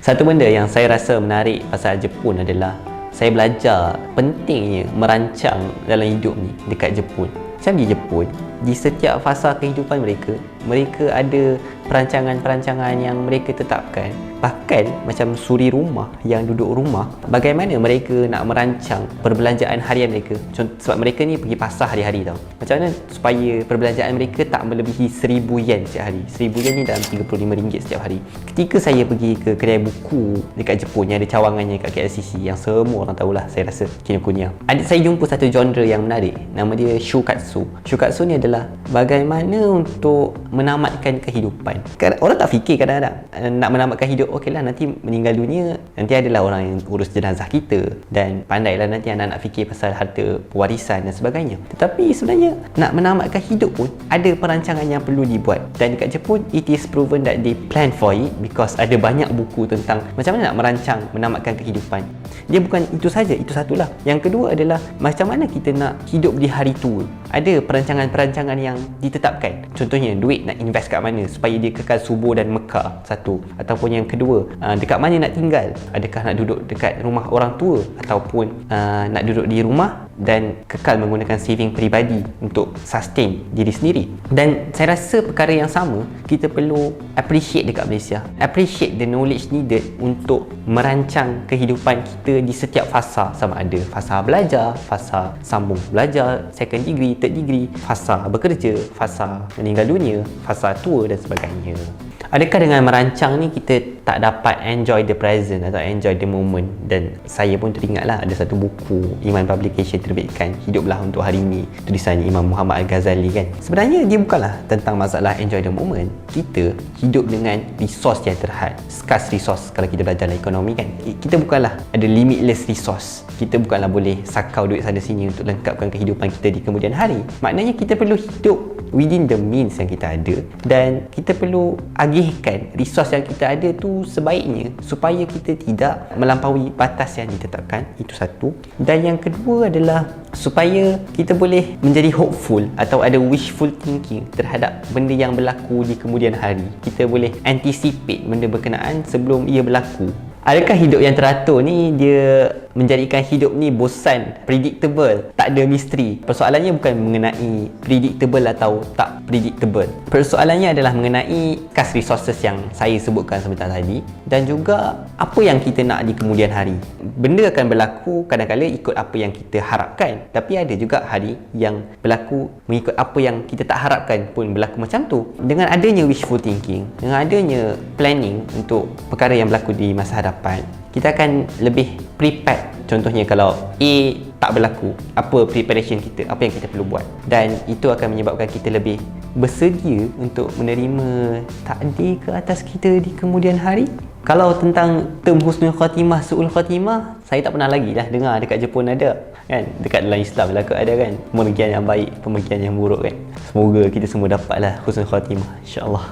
Satu benda yang saya rasa menarik pasal Jepun adalah saya belajar pentingnya merancang dalam hidup ni dekat Jepun. Macam di Jepun, di setiap fasa kehidupan mereka ada perancangan-perancangan yang mereka tetapkan. Bahkan macam suri rumah yang duduk rumah, bagaimana mereka nak merancang perbelanjaan harian mereka. Sebab mereka ni pergi pasar hari-hari tau. Macam mana supaya perbelanjaan mereka tak melebihi 1000 yen setiap hari. 1000 yen ni dalam RM35 setiap hari. Ketika saya pergi ke kedai buku dekat Jepun yang ada cawangannya kat KLCC, yang semua orang tahulah, saya rasa Kinokuniya, saya jumpa satu genre yang menarik. Nama dia Shukatsu. Shukatsu ni adalah bagaimana untuk menamatkan kehidupan. Orang tak fikir kadang-kadang nak menamatkan hidup, okeylah nanti meninggal dunia, nanti adalah orang yang urus jenazah kita, dan pandailah nanti anak-anak fikir pasal harta pewarisan dan sebagainya. Tetapi sebenarnya nak menamatkan hidup pun ada perancangan yang perlu dibuat, dan dekat Jepun it is proven that they plan for it, because ada banyak buku tentang macam mana nak merancang menamatkan kehidupan. Dia bukan itu saja, itu satulah. Yang kedua adalah macam mana kita nak hidup di hari tua. Ada perancangan-perancangan yang ditetapkan. Contohnya duit nak invest kat mana supaya dia kekal subur dan mekar, satu. Ataupun yang kedua, dekat mana nak tinggal. Adakah nak duduk dekat rumah orang tua, ataupun nak duduk di rumah dan kekal menggunakan saving peribadi untuk sustain diri sendiri. Dan saya rasa perkara yang sama kita perlu appreciate dekat Malaysia. Appreciate the knowledge needed untuk merancang kehidupan kita di setiap fasa, sama ada fasa belajar, fasa sambung belajar, second degree, third degree, fasa bekerja, fasa meninggal dunia, fasa tua dan sebagainya. Adakah dengan merancang ni kita tak dapat enjoy the present atau enjoy the moment? Dan saya pun teringatlah ada satu buku Iman Publication terbitkan, Hiduplah Untuk Hari Ini, tulisannya Imam Muhammad Al-Ghazali kan. Sebenarnya dia bukanlah tentang masalah enjoy the moment. Kita hidup dengan resource yang terhad, scarce resource kalau kita belajar dalam ekonomi kan. Kita bukanlah ada limitless resource. Kita bukanlah boleh sakau duit sana sini untuk lengkapkan kehidupan kita di kemudian hari. Maknanya kita perlu hidup within the means yang kita ada, dan kita perlu agihkan resource yang kita ada tu sebaiknya supaya kita tidak melampaui batas yang ditetapkan. Itu satu. Dan yang kedua adalah supaya kita boleh menjadi hopeful atau ada wishful thinking terhadap benda yang berlaku di kemudian hari. Kita boleh anticipate benda berkenaan sebelum ia berlaku. Adakah hidup yang teratur ni dia menjadikan hidup ni bosan, predictable, tak ada misteri? Persoalannya bukan mengenai predictable atau tak predictable. Persoalannya adalah mengenai scarce resources yang saya sebutkan sebentar tadi, dan juga apa yang kita nak di kemudian hari. Benda akan berlaku kadang-kadang ikut apa yang kita harapkan, tapi ada juga hari yang berlaku mengikut apa yang kita tak harapkan pun berlaku macam tu. Dengan adanya wishful thinking, dengan adanya planning untuk perkara yang berlaku di masa hadapan, kita akan lebih prepared. Contohnya kalau A tak berlaku, apa preparation kita, apa yang kita perlu buat, dan itu akan menyebabkan kita lebih bersedia untuk menerima takdir ke atas kita di kemudian hari. Kalau tentang term husnul khatimah, su'ul khatimah, saya tak pernah lagi dah dengar dekat Jepun ada kan. Dekat dalam Islam lah ada kan, pemergian yang baik, pemergian yang buruk kan. Semoga kita semua dapatlah husnul khatimah, insya-Allah.